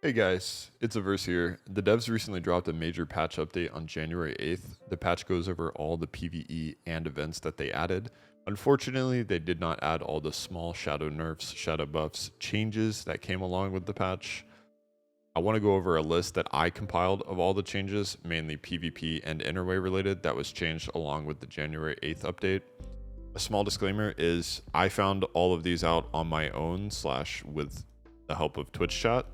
Hey guys, it's Averse here. The devs recently dropped a major patch update on January 8th. The patch goes over all the PvE and events that they added. Unfortunately, they did not add all the small shadow nerfs, shadow buffs, changes that came along with the patch. I want to go over a list that I compiled of all the changes, mainly PvP and interway related, that was changed along with the January 8th update. A small disclaimer is I found all of these out on my own / with the help of Twitch chat.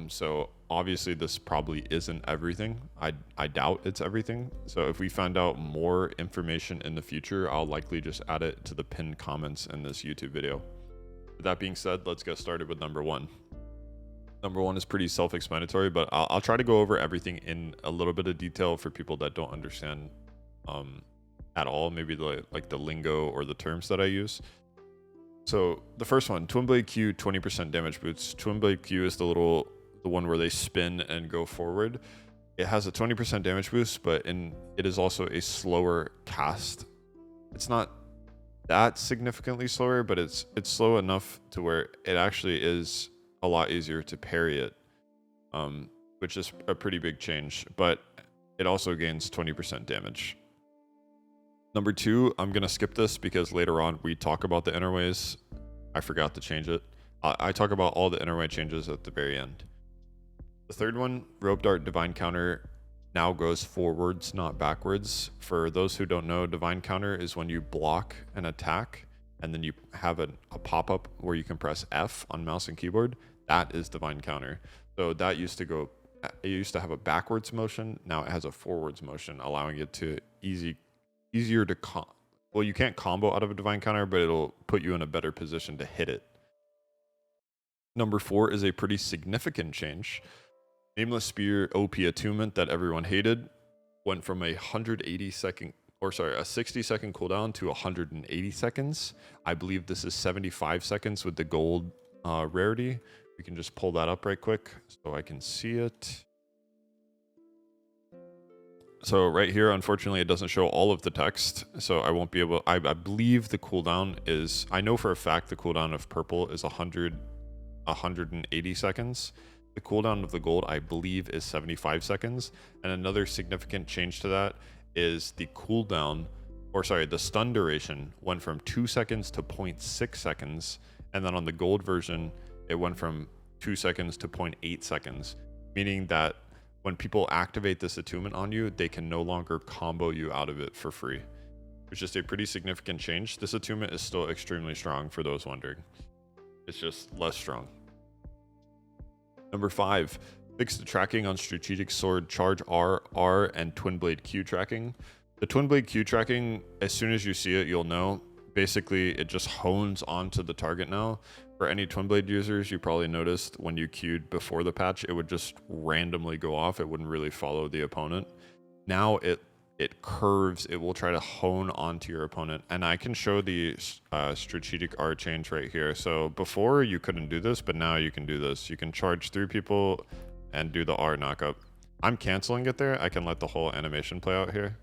So obviously this probably isn't everything. I doubt it's everything. So if we find out more information in the future, I'll likely just add it to the pinned comments in this YouTube video. With that being said, let's get started with number one. Number one is pretty self-explanatory, but I'll try to go over everything in a little bit of detail for people that don't understand at all, maybe like the lingo or the terms that I use. So the first one, Twin Blade Q 20% damage boost. Twin Blade Q is the one where they spin and go forward. It has a 20% damage boost, but it is also a slower cast. It's not that significantly slower, but it's slow enough to where it actually is a lot easier to parry it, which is a pretty big change, but it also gains 20% damage. Number two, I'm going to skip this because later on we talk about the interways. I forgot to change it. I talk about all the interway changes at the very end. The third one, Rope Dart Divine Counter now goes forwards, not backwards. For those who don't know, Divine Counter is when you block an attack and then you have a pop-up where you can press F on mouse and keyboard. That is Divine Counter. So that used to have a backwards motion. Now it has a forwards motion, allowing it to easier to well, you can't combo out of a Divine Counter, but it'll put you in a better position to hit it. Number four is a pretty significant change. Nameless Spear OP attunement that everyone hated went from a 60 second cooldown to 180 seconds. I believe this is 75 seconds with the gold rarity. We can just pull that up right quick so I can see it. So right here, unfortunately, it doesn't show all of the text, so I won't be able. I believe the cooldown is. I know for a fact the cooldown of purple is 180 seconds. The cooldown of the gold, I believe, is 75 seconds. And another significant change to that is the cooldown, the stun duration went from 2 seconds to 0.6 seconds, and then on the gold version, it went from 2 seconds to 0.8 seconds, meaning that when people activate this attunement on you, they can no longer combo you out of it for free, which is a pretty significant change. This attunement is still extremely strong for those wondering. It's just less strong. Number five, fix the tracking on Strategic Sword Charge R, and Twin Blade Q tracking. The Twin Blade Q tracking, as soon as you see it, you'll know. Basically, it just hones onto the target now. For any Twin Blade users, you probably noticed when you queued before the patch, it would just randomly go off. It wouldn't really follow the opponent. Now it curves. It will try to hone onto your opponent. And I can show the strategic R change right here. So before you couldn't do this, but now you can do this. You can charge through people and do the R knockup. I'm canceling it there. I can let the whole animation play out here.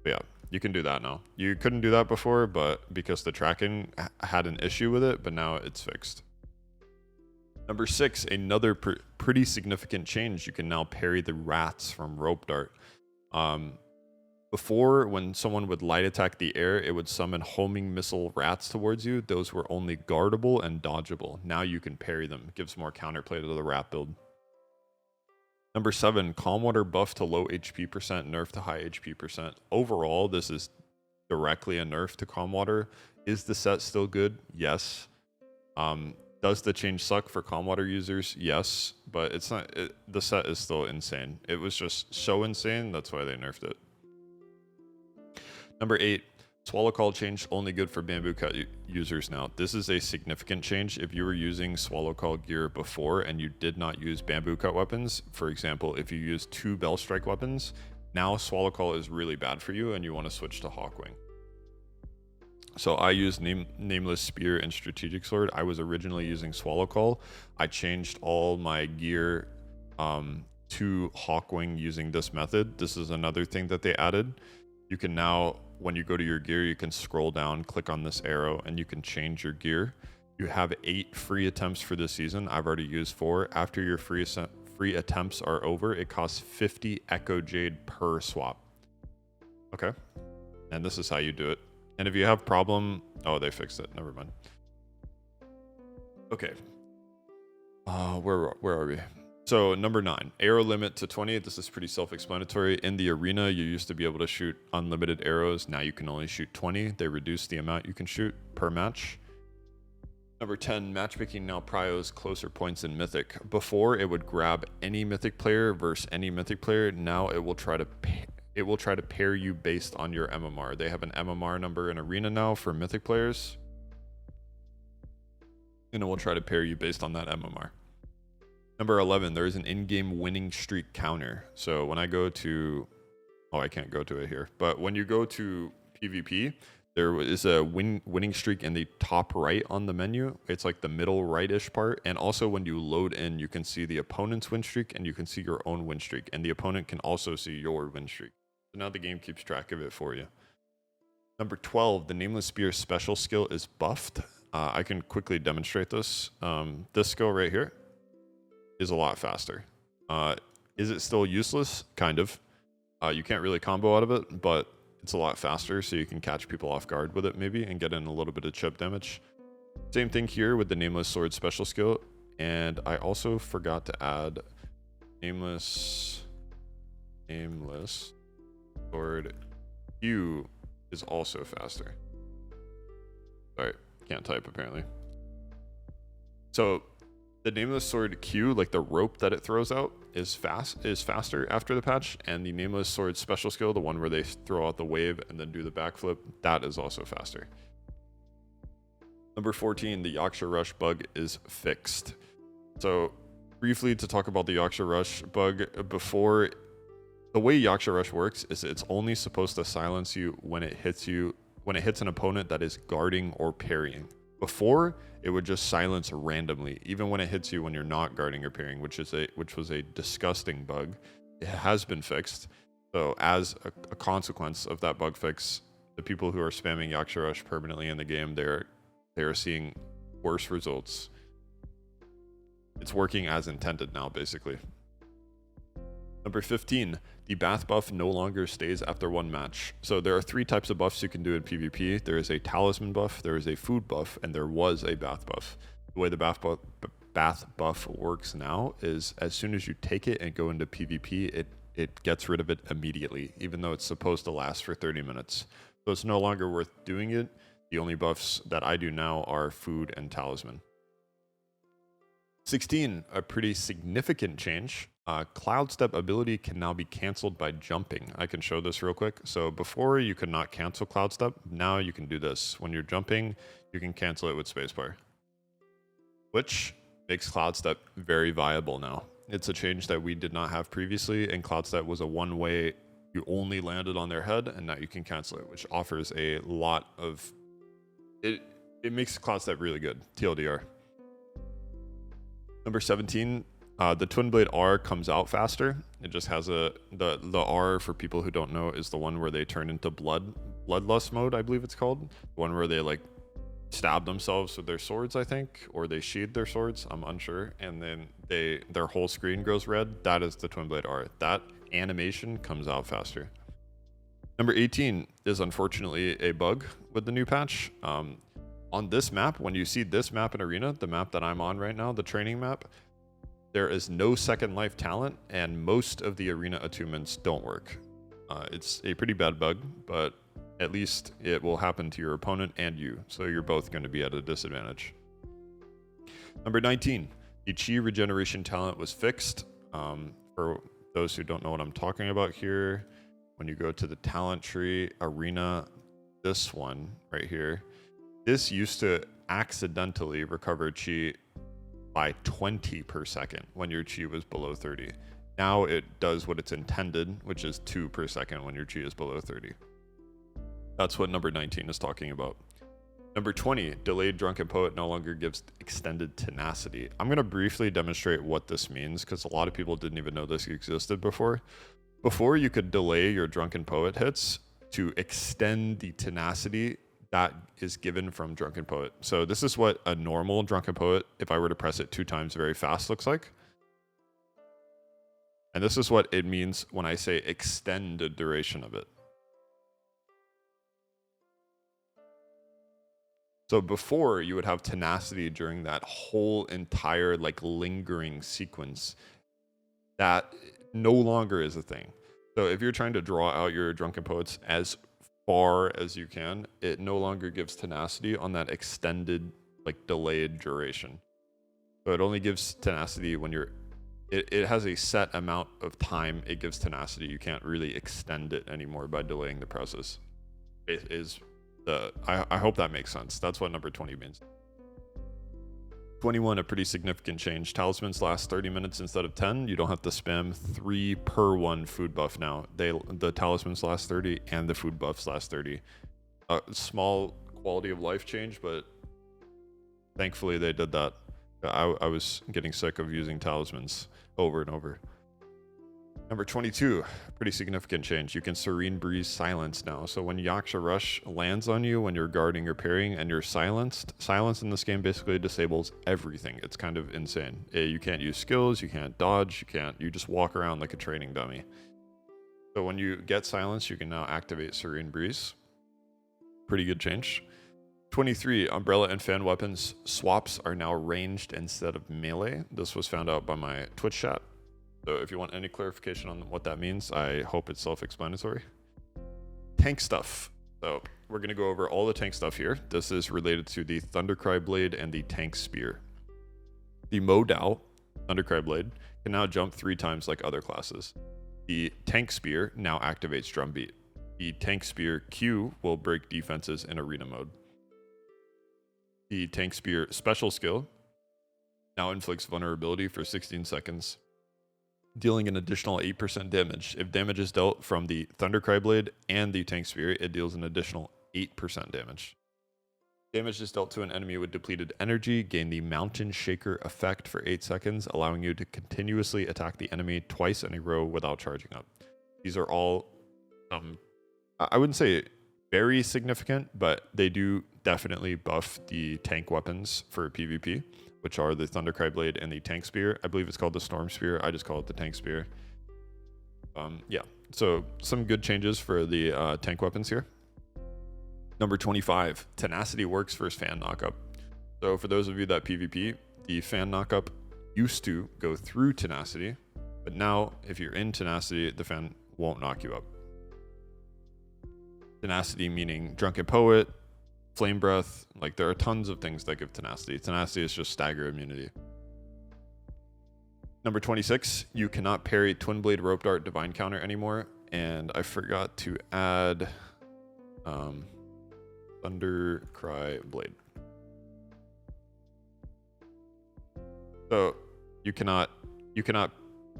But yeah, you can do that now. You couldn't do that before, but because the tracking had an issue with it, but now it's fixed. Number six, another pretty significant change. You can now parry the rats from Rope Dart. Before, when someone would light attack the air, it would summon homing missile rats towards you. Those were only guardable and dodgeable. Now you can parry them. It gives more counterplay to the rat build. Number seven, Calm Water buff to low HP percent, nerf to high HP percent. Overall, this is directly a nerf to Calm Water. Is the set still good? Yes. Does the change suck for Calm Water users? Yes, but it's not. The set is still insane. It was just so insane, that's why they nerfed it. Number eight, Swallow Call changed, only good for Bamboo Cut users now. This is a significant change. If you were using Swallow Call gear before and you did not use Bamboo Cut weapons, for example, if you use 2 Bell Strike weapons, now Swallow Call is really bad for you and you want to switch to Hawkwing. So I use Nameless Spear and Strategic Sword. I was originally using Swallow Call. I changed all my gear to Hawkwing using this method. This is another thing that they added. You can now, when you go to your gear, you can scroll down, click on this arrow, and you can change your gear. You have 8 free attempts for this season. I've already used 4. After your free attempts are over, it costs 50 Echo Jade per swap. Okay. And this is how you do it. And if you have problem, oh, they fixed it. Never mind. Okay. Where are we? So number 9, arrow limit to 20. This is pretty self-explanatory. In the arena, you used to be able to shoot unlimited arrows. Now you can only shoot 20. They reduced the amount you can shoot per match. Number 10, matchmaking now prios closer points in Mythic. Before, it would grab any Mythic player versus any Mythic player. Now it will try to pair you based on your MMR. They have an MMR number in Arena now for Mythic players, and it will try to pair you based on that MMR. Number 11, there is an in-game winning streak counter. So when I go to, I can't go to it here, but when you go to PvP, there is a winning streak in the top right on the menu. It's like the middle right-ish part. And also when you load in, you can see the opponent's win streak and you can see your own win streak. And the opponent can also see your win streak. So now the game keeps track of it for you. Number 12, the Nameless Spear special skill is buffed. I can quickly demonstrate this. This skill right here is a lot faster. Is it still useless? Kind of. You can't really combo out of it, but it's a lot faster, so you can catch people off guard with it maybe and get in a little bit of chip damage. Same thing here with the Nameless Sword special skill. And I also forgot to add Nameless Sword Q is also faster. Sorry, can't type apparently. So the Nameless Sword Q, like the rope that it throws out, is faster after the patch, and the Nameless Sword special skill, the one where they throw out the wave and then do the backflip, that is also faster. Number 14, the Yaksha Rush bug is fixed. So briefly to talk about the Yaksha Rush bug, before, the way Yaksha Rush works is it's only supposed to silence you when it hits an opponent that is guarding or parrying. Before, it would just silence randomly, even when it hits you when you're not guarding or parrying, which was a disgusting bug. It has been fixed. So as a consequence of that bug fix, the people who are spamming Yaksha Rush permanently in the game, they are seeing worse results. It's working as intended now, basically. Number 15, the bath buff no longer stays after one match. So there are 3 types of buffs you can do in PvP. There is a talisman buff, there is a food buff, and there was a bath buff. The way the bath buff works now is as soon as you take it and go into PvP, it gets rid of it immediately, even though it's supposed to last for 30 minutes. So it's no longer worth doing it. The only buffs that I do now are food and talisman. 16, a pretty significant change. Cloud Step ability can now be canceled by jumping. I can show this real quick. So before you could not cancel Cloud Step. Now you can do this. When you're jumping, you can cancel it with spacebar, which makes Cloud Step very viable now. It's a change that we did not have previously, and Cloud Step was a one-way, you only landed on their head, and now you can cancel it, which offers a lot of, it makes Cloud Step really good, TLDR. Number 17, the Twin Blade R comes out faster. It just has the R, for people who don't know, is the one where they turn into bloodlust mode, I believe it's called. The one where they like stab themselves with their swords, I think, or they sheathe their swords, I'm unsure, and then their whole screen goes red. That is the Twin Blade R. That animation comes out faster. Number 18 is unfortunately a bug with the new patch. On this map, when you see this map in Arena, the map that I'm on right now, the training map, there is no second life talent, and most of the Arena attunements don't work. It's a pretty bad bug, but at least it will happen to your opponent and you, so you're both going to be at a disadvantage. Number 19, the Chi regeneration talent was fixed. For those who don't know what I'm talking about here, when you go to the talent tree, Arena, this one right here, this used to accidentally recover Chi by 20 per second when your Chi was below 30. Now it does what it's intended, which is 2 per second when your Chi is below 30. That's what number 19 is talking about. Number 20, delayed Drunken Poet no longer gives extended tenacity. I'm going to briefly demonstrate what this means, because a lot of people didn't even know this existed before. Before, you could delay your Drunken Poet hits to extend the tenacity that is given from Drunken Poet. So this is what a normal Drunken Poet, if I were to press it 2 times very fast, looks like. And this is what it means when I say extend the duration of it. So before, you would have tenacity during that whole entire like lingering sequence. That no longer is a thing. So if you're trying to draw out your Drunken Poets as far as you can, it no longer gives tenacity on that extended, like delayed duration. So it only gives tenacity when you're, it has a set amount of time it gives tenacity. You can't really extend it anymore by delaying the process. It is the, I hope that makes sense. That's what number 20 means. 21, a pretty significant change. Talismans last 30 minutes instead of 10. You don't have to spam 3 per 1 food buff now. The talismans last 30 and the food buffs last 30. Small quality of life change, but thankfully they did that. I was getting sick of using talismans over and over. Number 22, pretty significant change. You can Serene Breeze silence now. So when Yaksha Rush lands on you when you're guarding or parrying and you're silenced, silence in this game basically disables everything. It's kind of insane. You can't use skills, you can't dodge, you just walk around like a training dummy. So when you get silence, you can now activate Serene Breeze. Pretty good change. 23, Umbrella and Fan weapons swaps are now ranged instead of melee. This was found out by my Twitch chat. So if you want any clarification on what that means, I hope it's self-explanatory. Tank stuff. So we're going to go over all the tank stuff here. This is related to the Thundercry Blade and the Tank Spear. The Modao, Thundercry Blade, can now jump 3 times like other classes. The Tank Spear now activates Drumbeat. The Tank Spear Q will break defenses in arena mode. The Tank Spear special skill now inflicts vulnerability for 16 seconds, dealing an additional 8% damage. If damage is dealt from the Thundercry Blade and the Tank Spear, it deals an additional 8% damage. Damage is dealt to an enemy with depleted energy, gain the Mountain Shaker effect for 8 seconds, allowing you to continuously attack the enemy twice in a row without charging up. These are all, I wouldn't say very significant, but they do definitely buff the tank weapons for PvP, which are the Thundercry Blade and the Tank Spear. I believe it's called the Storm Spear. I just call it the Tank Spear. Yeah, so some good changes for the tank weapons here. Number 25, Tenacity works versus Fan Knockup. So for those of you that PvP, the Fan Knockup used to go through Tenacity, but now if you're in Tenacity, the Fan won't knock you up. Tenacity meaning Drunken Poet, Flame Breath, like there are tons of things that give tenacity. Tenacity is just stagger immunity. Number 26, you cannot parry Twin Blade Rope Dart Divine Counter anymore. And I forgot to add Thundercry Blade. So you cannot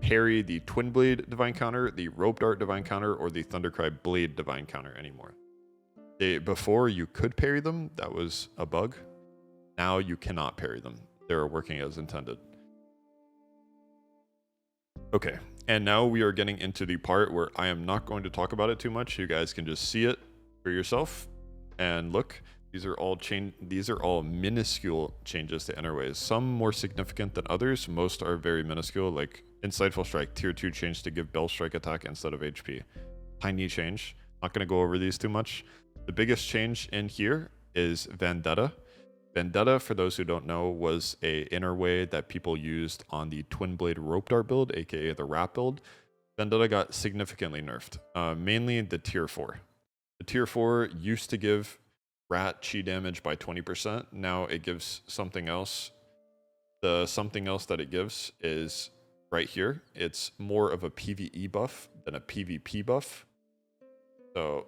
parry the Twin Blade Divine Counter, the Rope Dart Divine Counter, or the Thundercry Blade Divine Counter anymore. Before you could parry them, that was a bug. Now you cannot parry them. They're working as intended. Okay, and now we are getting into the part where I am not going to talk about it too much. You guys can just see it for yourself and look. These are all minuscule changes to Enerways. Some more significant than others. Most are very minuscule, like Insightful Strike, Tier 2 change to give Bell Strike attack instead of HP. Tiny change. Not going to go over these too much. The biggest change in here is Vendetta. Vendetta, for those who don't know, was a Interway that people used on the Twin Blade Rope Dart build, aka the Rat build. Vendetta got significantly nerfed, mainly the Tier 4. The Tier 4 used to give Rat chi damage by 20%. Now it gives something else. The something else that it gives is right here. It's more of a PvE buff than a PvP buff. So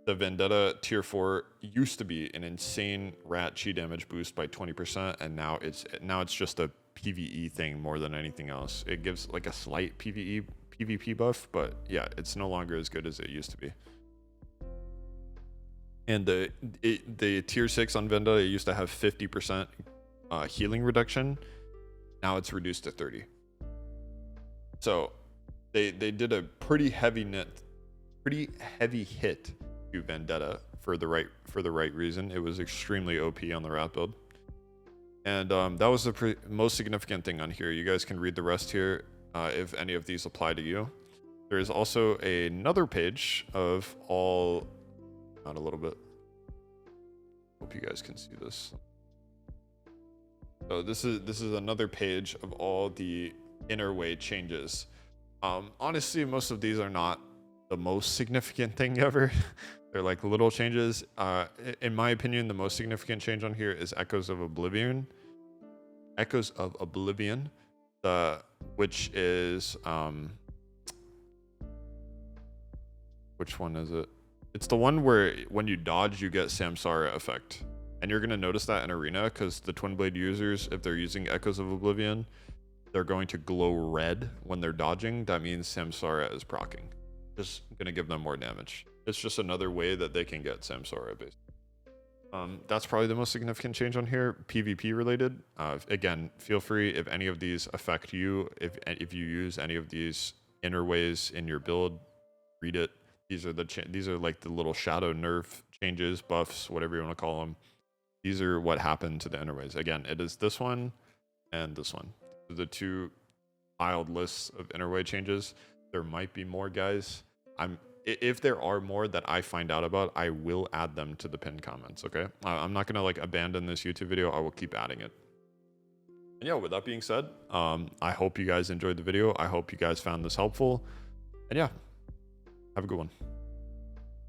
the Vendetta Tier 4 used to be an insane Rat chi damage boost by 20%, and now it's just a PvE thing more than anything else. It gives like a slight PvP buff, but yeah, it's no longer as good as it used to be. And the Tier 6 on Vendetta, it used to have 50% healing reduction. Now it's reduced to 30. So they did a pretty heavy pretty heavy hit to Vendetta for the right reason. It was extremely OP on the rat build. And that was the most significant thing on here. You guys can read the rest here if any of these apply to you. There is also another page of all, not a little bit. Hope you guys can see this. So this is another page of all the inner way changes. Honestly, most of these are not the most significant thing ever. They're like little changes. In my opinion, the most significant change on here is Echoes of Oblivion. Echoes of Oblivion, which is which one is it? It's the one where when you dodge, you get Samsara effect. And you're going to notice that in Arena because the Twin Blade users, if they're using Echoes of Oblivion, they're going to glow red when they're dodging. That means Samsara is proccing. Just going to give them more damage. It's just another way that they can get Samsara based. That's probably the most significant change on here. PvP related. Again, feel free if any of these affect you. If you use any of these inner ways in your build, read it. These are like the little shadow nerf changes, buffs, whatever you want to call them. These are what happened to the inner ways. Again, it is this one and this one. The two filed lists of inner way changes. There might be more, guys. If there are more that I find out about, I will add them to the pinned comments. Okay, I'm not gonna like abandon this YouTube video. I will keep adding it. And yeah, with that being said, I hope you guys enjoyed the video. I hope you guys found this helpful. And yeah, have a good one.